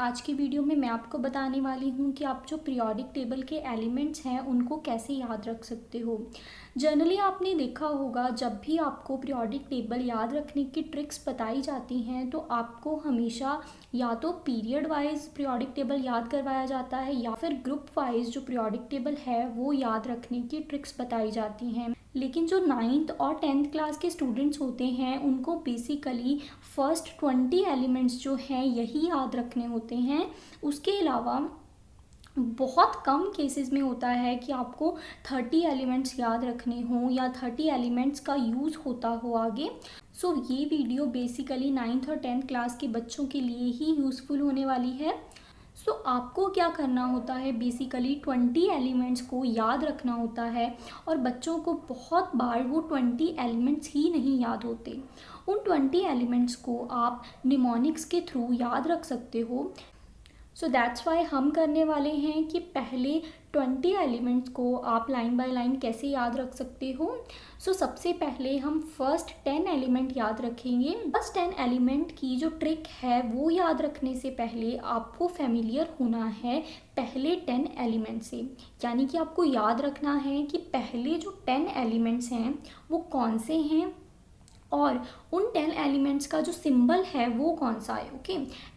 आज की वीडियो में मैं आपको बताने वाली हूँ कि आप जो पीरियोडिक टेबल के एलिमेंट्स हैं उनको कैसे याद रख सकते हो। जनरली आपने देखा होगा जब भी आपको पीरियोडिक टेबल याद रखने की ट्रिक्स बताई जाती हैं तो आपको हमेशा या तो पीरियड वाइज पीरियोडिक टेबल याद करवाया जाता है या फिर ग्रुप वाइज जो पीरियोडिक टेबल है वो याद रखने की ट्रिक्स बताई जाती हैं। लेकिन जो 9th और 10th क्लास के स्टूडेंट्स होते हैं उनको बेसिकली फर्स्ट 20 एलिमेंट्स जो हैं यही याद रखने होते हैं। उसके अलावा बहुत कम केसेस में होता है कि आपको 30 एलिमेंट्स याद रखने हों या 30 एलिमेंट्स का यूज़ होता हो आगे। सो ये वीडियो बेसिकली 9th और 10th क्लास के बच्चों के लिए ही यूज़फुल होने वाली है। सो आपको क्या करना होता है, बेसिकली 20 एलिमेंट्स को याद रखना होता है और बच्चों को बहुत बार वो 20 एलिमेंट्स ही नहीं याद होते। उन 20 एलिमेंट्स को आप निमोनिक्स के थ्रू याद रख सकते हो। सो दैट्स वाई हम करने वाले हैं कि पहले 20 एलिमेंट्स को आप लाइन बाय लाइन कैसे याद रख सकते हो। सो सबसे पहले हम फर्स्ट 10 एलिमेंट याद रखेंगे। फर्स्ट 10 एलिमेंट की जो ट्रिक है वो याद रखने से पहले आपको फेमिलियर होना है पहले 10 एलिमेंट से, यानी कि आपको याद रखना है कि पहले जो 10 एलिमेंट्स हैं वो कौन से हैं और उन 10 एलिमेंट्स का जो सिंबल है वो कौन सा है। ओके,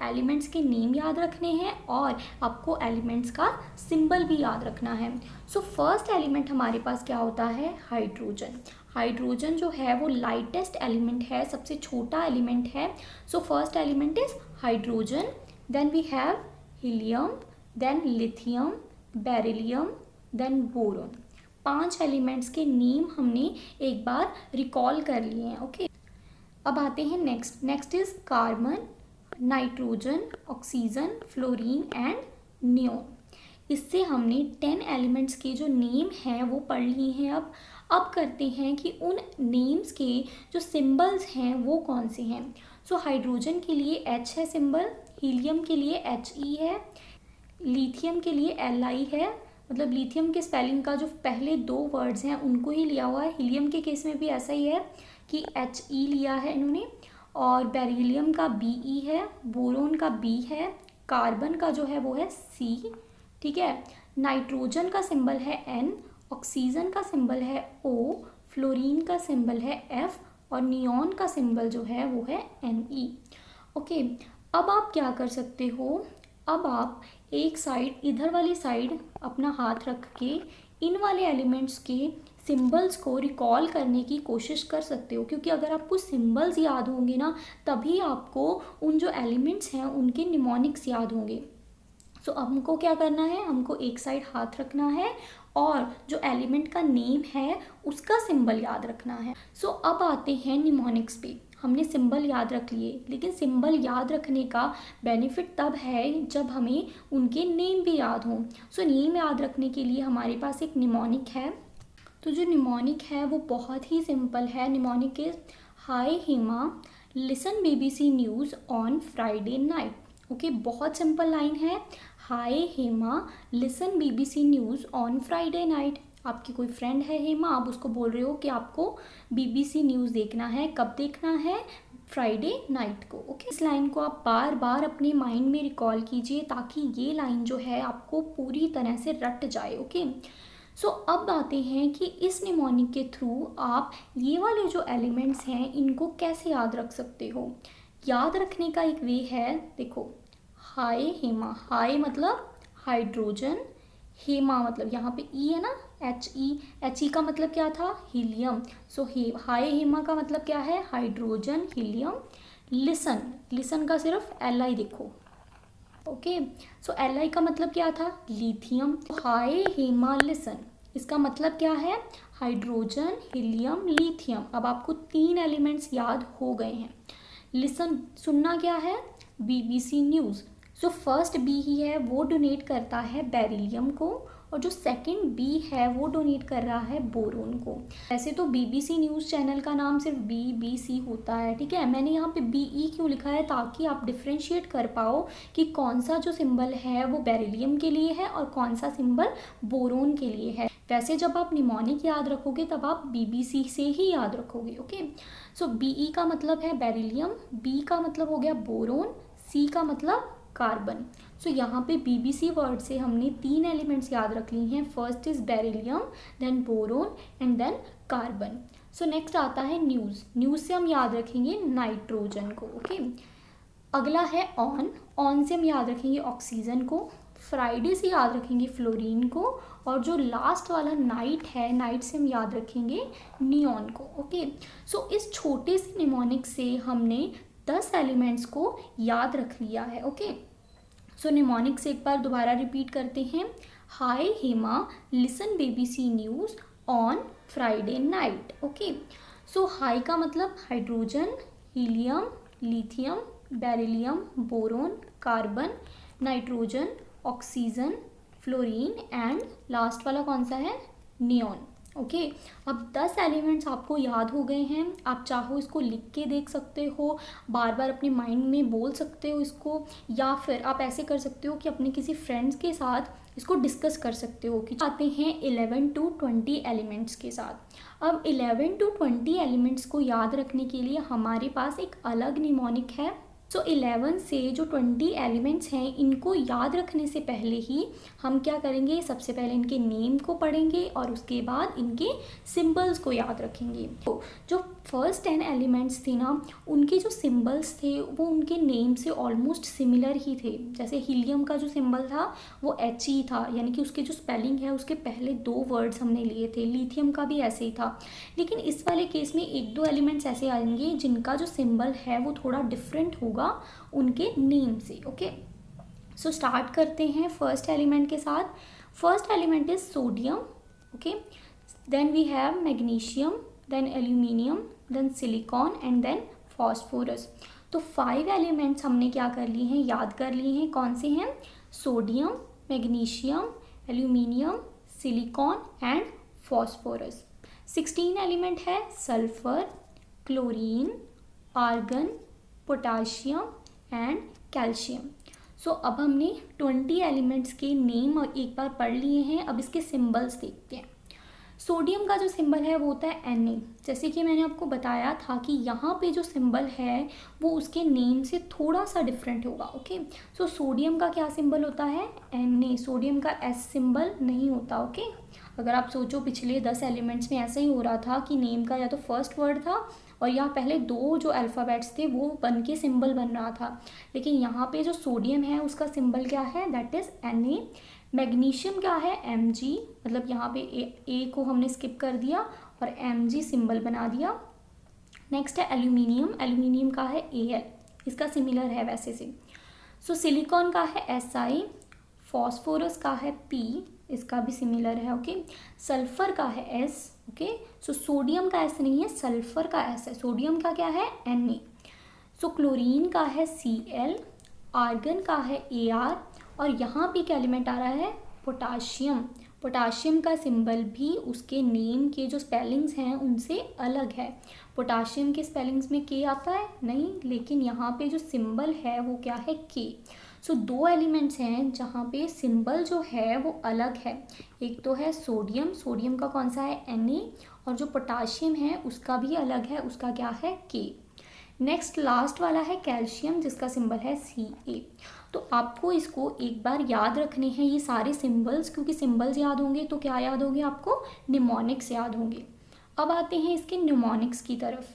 एलिमेंट्स के नेम याद रखने हैं और आपको एलिमेंट्स का सिंबल भी याद रखना है। सो फर्स्ट एलिमेंट हमारे पास क्या होता है, हाइड्रोजन। हाइड्रोजन जो है वो लाइटेस्ट एलिमेंट है, सबसे छोटा एलिमेंट है। So first element is hydrogen. Then we have helium, then lithium, beryllium, then boron. 5 elements के नेम हमने एक बार रिकॉल कर लिए हैं। ओके, अब आते हैं next is carbon, nitrogen, oxygen, fluorine and neon. इससे हमने 10 एलिमेंट्स के जो नेम हैं वो पढ़ लिए हैं। अब करते हैं कि उन नेम्स के जो सिंबल्स हैं वो कौन से हैं। सो हाइड्रोजन के लिए H है सिंबल, हीलियम के लिए HE है, लिथियम के लिए Li है, मतलब लिथियम के स्पेलिंग का जो पहले 2 वर्ड्स हैं उनको ही लिया हुआ है। हीलियम के केस में भी ऐसा ही है कि HE लिया है इन्होंने, और बेरिलियम का BE है, बोरोन का B है, कार्बन का जो है वो है C। ठीक है, नाइट्रोजन का सिंबल है N, ऑक्सीजन का सिंबल है O, फ्लोरीन का सिंबल है F और नियॉन का सिंबल जो है वो है Ne। ओके, अब आप क्या कर सकते हो, अब आप एक साइड, इधर वाली साइड अपना हाथ रख के इन वाले एलिमेंट्स के सिंबल्स को रिकॉल करने की कोशिश कर सकते हो, क्योंकि अगर आपको सिंबल्स याद होंगे ना तभी आपको उन जो एलिमेंट्स हैं उनके निमोनिक्स याद होंगे। सो अब हमको क्या करना है, हमको एक साइड हाथ रखना है और जो एलिमेंट का नेम है उसका सिंबल याद रखना है। सो अब आते हैं निमोनिक्स पे। हमने सिंबल याद रख लिए, लेकिन सिंबल याद रखने का बेनिफिट तब है जब हमें उनके नेम भी याद हों। सो नेम याद रखने के लिए हमारे पास एक निमोनिक है। तो जो निमोनिक है वो बहुत ही सिंपल है। Mnemonic is hi Hema, listen BBC news on Friday night. Okay, बहुत सिंपल लाइन है। Hi Hema, listen BBC news on Friday night. आपकी कोई फ्रेंड है हेमा, आप उसको बोल रहे हो कि आपको BBC न्यूज़ देखना है। कब देखना है, फ्राइडे नाइट को। ओके, इस लाइन को आप बार बार अपने माइंड में रिकॉल कीजिए ताकि ये लाइन जो है आपको पूरी तरह से रट जाए। ओके, सो अब आते हैं कि इस निमोनिक के थ्रू आप ये वाले जो एलिमेंट्स हैं इनको कैसे याद रख सकते हो। याद रखने का एक वे है, देखो, हाय हेमा, हाय मतलब हाइड्रोजन, हेमा मतलब यहाँ पे ई है ना, HE का मतलब क्या था, हीलियम। सो हाय हेमा का मतलब क्या है, हाइड्रोजन, हीलियम। लिसन का सिर्फ Li देखो। ओके, सो Li का मतलब क्या था, लिथियम। हाय हेमा लिसन, इसका मतलब क्या है, हाइड्रोजन, हीलियम, लिथियम। अब आपको 3 एलिमेंट्स याद हो गए हैं। लिसन सुनना क्या है, BBC न्यूज़। जो फर्स्ट B ही है वो डोनेट करता है बेरिलियम को और जो सेकंड B है वो डोनेट कर रहा है बोरोन को। वैसे तो BBC न्यूज़ चैनल का नाम सिर्फ BBC होता है, ठीक है। मैंने यहाँ पे BE क्यों लिखा है, ताकि आप डिफ्रेंशिएट कर पाओ कि कौन सा जो सिंबल है वो बेरिलियम के लिए है और कौन सा सिंबल बोरोन के लिए है। वैसे जब आप निमोनिक याद रखोगे तब आप BBC से ही याद रखोगे। ओके, सो BE का मतलब है बेरिलियम, B का मतलब हो गया बोरोन, C का मतलब कार्बन। सो यहाँ पे BBC वर्ड से हमने 3 एलिमेंट्स याद रख ली हैं। First is beryllium, then boron and then carbon. So next आता है न्यूज़। न्यूज़ से हम याद रखेंगे नाइट्रोजन को। ओके, अगला है ऑन। ऑन से हम याद रखेंगे ऑक्सीजन को। फ्राइडे से याद रखेंगे फ्लोरीन को। और जो लास्ट वाला नाइट है, नाइट से हम याद रखेंगे नियॉन को। ओके, सो इस छोटे से निमोनिक से हमने 10 एलिमेंट्स को याद रख लिया है। ओके, सो निमोनिक से एक बार दोबारा रिपीट करते हैं। Hi Hema, listen BBC news on Friday night. Okay, so hi का मतलब hydrogen, helium, lithium, beryllium, boron, carbon, nitrogen, oxygen, fluorine and last वाला कौन सा है, नियॉन। ओके, अब 10 एलिमेंट्स आपको याद हो गए हैं। आप चाहो इसको लिख के देख सकते हो, बार बार अपने माइंड में बोल सकते हो इसको, या फिर आप ऐसे कर सकते हो कि अपने किसी फ्रेंड्स के साथ इसको डिस्कस कर सकते हो। कि आते हैं 11 to 20 एलिमेंट्स के साथ। अब 11 to 20 एलिमेंट्स को याद रखने के लिए हमारे पास एक अलग निमोनिक है। सो 11 से जो 20 एलिमेंट्स हैं, इनको याद रखने से पहले ही हम क्या करेंगे, सबसे पहले इनके नेम को पढ़ेंगे और उसके बाद इनके सिंबल्स को याद रखेंगे। तो जो फर्स्ट 10 एलिमेंट्स थे ना, उनके जो सिंबल्स थे वो उनके नेम से ऑलमोस्ट सिमिलर ही थे। जैसे हीलियम का जो सिंबल था वो He था, यानी कि उसके जो स्पेलिंग है उसके पहले 2 वर्ड्स हमने लिए थे। लिथियम का भी ऐसे ही था। लेकिन इस वाले केस में 1-2 एलिमेंट्स ऐसे आएंगे जिनका जो सिंबल है वो थोड़ा डिफरेंट होगा उनके नेम से। ओके, सो स्टार्ट करते हैं फर्स्ट एलिमेंट के साथ। First element is sodium. Okay, then we have magnesium, then aluminium, then silicon and then phosphorus. तो 5 एलिमेंट्स हमने क्या कर लिए हैं, याद कर लिए हैं। कौन से हैं, sodium, magnesium, aluminium, silicon and phosphorus. 16 element है sulphur, chlorine, argon, potassium and calcium. So अब हमने 20 एलिमेंट्स के नेम एक बार पढ़ लिए हैं। अब इसके सिंबल्स देखते हैं। सोडियम का जो सिंबल है वो होता है Na। जैसे कि मैंने आपको बताया था कि यहाँ पे जो सिंबल है वो उसके नेम से थोड़ा सा डिफरेंट होगा। ओके, सो सोडियम का क्या सिंबल होता है, Na। सोडियम का S सिंबल नहीं होता। ओके, अगर आप सोचो पिछले 10 एलिमेंट्स में ऐसा ही हो रहा था कि नेम का या तो फर्स्ट वर्ड था और यहाँ पहले 2 जो अल्फ़ाबेट्स थे वो बन के सिंबल बन रहा था। लेकिन यहाँ पे जो सोडियम है उसका सिंबल क्या है, दैट इज़ Na। मैग्नीशियम क्या है, Mg, मतलब यहाँ पे ए को हमने स्किप कर दिया और Mg सिंबल बना दिया। नेक्स्ट है एल्यूमिनियम। एल्यूमिनियम का है Al, इसका सिमिलर है वैसे से। सो सिलिकॉन का है Si, फॉस्फोरस का है P, इसका भी सिमिलर है। ओके, सल्फर का है S। ओके, सो सोडियम का S नहीं है, सल्फर का S है। सोडियम का क्या है, Na। सो क्लोरीन का है Cl, आर्गन का है Ar और यहाँ पे क्या एलिमेंट आ रहा है, पोटाशियम। पोटाशियम का सिंबल भी उसके नेम के जो स्पेलिंग्स हैं उनसे अलग है। पोटाशियम के स्पेलिंग्स में K आता है नहीं, लेकिन यहाँ पे जो सिंबल है वो क्या है, K। सो 2 एलिमेंट्स हैं जहाँ पे सिंबल जो है वो अलग है। एक तो है सोडियम, सोडियम का कौन सा है, Na, और जो पोटाशियम है उसका भी अलग है, उसका क्या है, K। नेक्स्ट लास्ट वाला है कैल्शियम, जिसका सिंबल है Ca। तो आपको इसको एक बार याद रखने हैं ये सारे सिंबल्स, क्योंकि सिंबल्स याद होंगे तो क्या याद होंगे आपको, निमोनिक्स याद होंगे। अब आते हैं इसके निमोनिक्स की तरफ।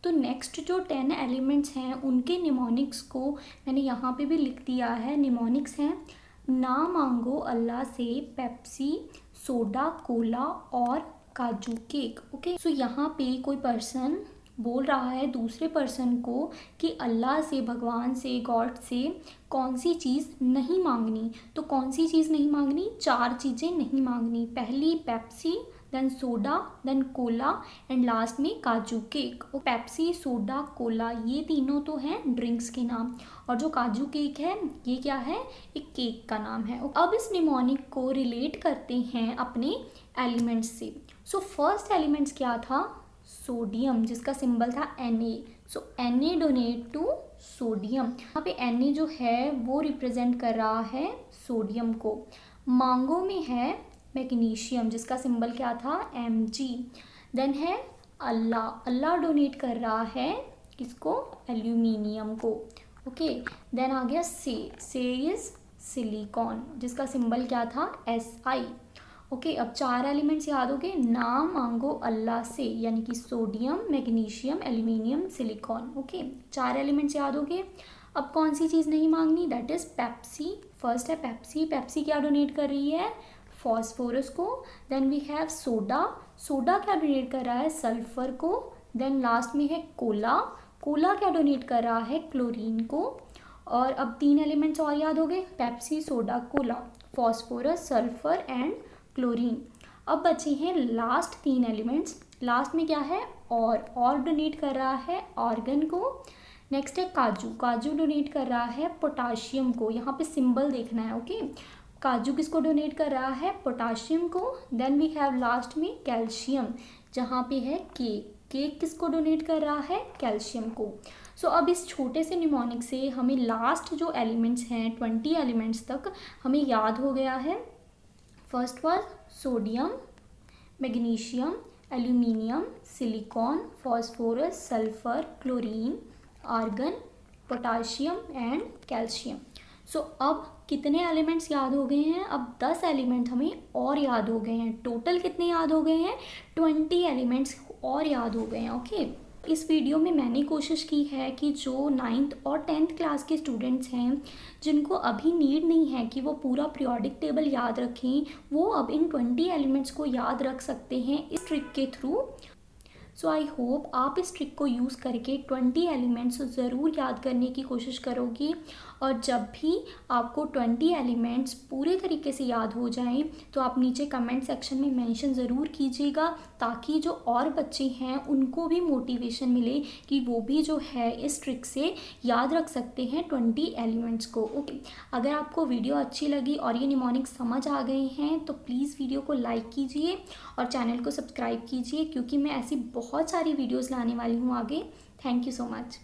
तो नेक्स्ट जो 10 एलिमेंट्स हैं उनके निमोनिक्स को मैंने यहाँ पे भी लिख दिया है। निमोनिक्स हैं ना मांगो अल्लाह से, पेप्सी, सोडा, कोला और काजू केक। ओके, सो यहाँ पे कोई पर्सन बोल रहा है दूसरे पर्सन को कि अल्लाह से, भगवान से, गॉड से कौन सी चीज़ नहीं मांगनी। तो कौन सी चीज़ नहीं मांगनी, 4 चीज़ें नहीं मांगनी। पहली Pepsi, then soda, then cola and last में काजू केक। पेप्सी, सोडा, कोला ये तीनों तो हैं ड्रिंक्स के नाम, और जो काजू केक है ये क्या है, एक केक का नाम है। अब इस निमोनिक को रिलेट करते हैं अपने एलिमेंट्स से। सो फर्स्ट एलिमेंट्स क्या था, सोडियम, जिसका सिंबल था Na। So Na donate to sodium. यहाँ पे Na जो है वो रिप्रेजेंट कर रहा है सोडियम को। मांगो में है मैग्नीशियम, जिसका सिंबल क्या था, Mg। देन है अल्लाह, अल्लाह डोनेट कर रहा है किसको, एल्यूमिनियम को। ओके, देन आ गया से इज सिलिकॉन, जिसका सिंबल क्या था, SI। ओके, अब 4 एलिमेंट्स याद हो गए, ना मांगो अल्लाह से, यानी कि sodium, magnesium, aluminium, silicon. Okay, 4 elements याद हो गए। अब कौन सी चीज़ नहीं मांगनी, दैट इज़ पेप्सी। फर्स्ट है पेप्सी, पेप्सी क्या डोनेट कर रही है, फॉस्फोरस को। Then we have soda, soda क्या डोनेट कर रहा है, सल्फर को। देन लास्ट में है कोला, कोला क्या डोनेट कर रहा है, क्लोरीन को। और अब 3 एलिमेंट्स और याद हो गए, Pepsi, soda, Cola, phosphorus, sulphur and chlorine. अब बचे हैं लास्ट 3 एलिमेंट्स, लास्ट में क्या है, और डोनेट कर रहा है ऑर्गन को। नेक्स्ट है काजू, काजू डोनेट कर रहा है पोटाशियम को, यहाँ पे सिंबल देखना है। ओके, काजू किसको डोनेट कर रहा है, पोटाशियम को। देन वी हैव लास्ट में कैल्शियम, जहाँ पे है केक, केक किसको डोनेट कर रहा है, कैल्शियम को। सो अब इस छोटे से निमोनिक से हमें लास्ट जो एलिमेंट्स हैं 20 एलिमेंट्स तक हमें याद हो गया है। First was sodium, magnesium, aluminium, silicon, phosphorus, sulphur, chlorine, argon, potassium and calcium. So अब कितने एलिमेंट्स याद हो गए हैं, अब 10 एलिमेंट हमें और याद हो गए हैं। टोटल कितने याद हो गए हैं, 20 एलिमेंट्स और याद हो गए हैं। ओके, इस वीडियो में मैंने कोशिश की है कि जो 9th और 10th क्लास के स्टूडेंट्स हैं जिनको अभी नीड नहीं है कि वो पूरा पीरियोडिक टेबल याद रखें, वो अब इन 20 एलिमेंट्स को याद रख सकते हैं इस ट्रिक के थ्रू। सो आई होप आप इस ट्रिक को यूज़ करके 20 एलिमेंट्स ज़रूर याद करने की कोशिश करोगी। और जब भी आपको 20 एलिमेंट्स पूरे तरीके से याद हो जाएं तो आप नीचे कमेंट सेक्शन में मेंशन ज़रूर कीजिएगा, ताकि जो और बच्चे हैं उनको भी मोटिवेशन मिले कि वो भी जो है इस ट्रिक से याद रख सकते हैं 20 एलिमेंट्स को। ओके, अगर आपको वीडियो अच्छी लगी और ये निमोनिक समझ आ गए हैं तो प्लीज़ वीडियो को लाइक कीजिए और चैनल को सब्सक्राइब कीजिए, क्योंकि मैं ऐसी बहुत सारी वीडियोज़ लाने वाली हूँ आगे। Thank you so much.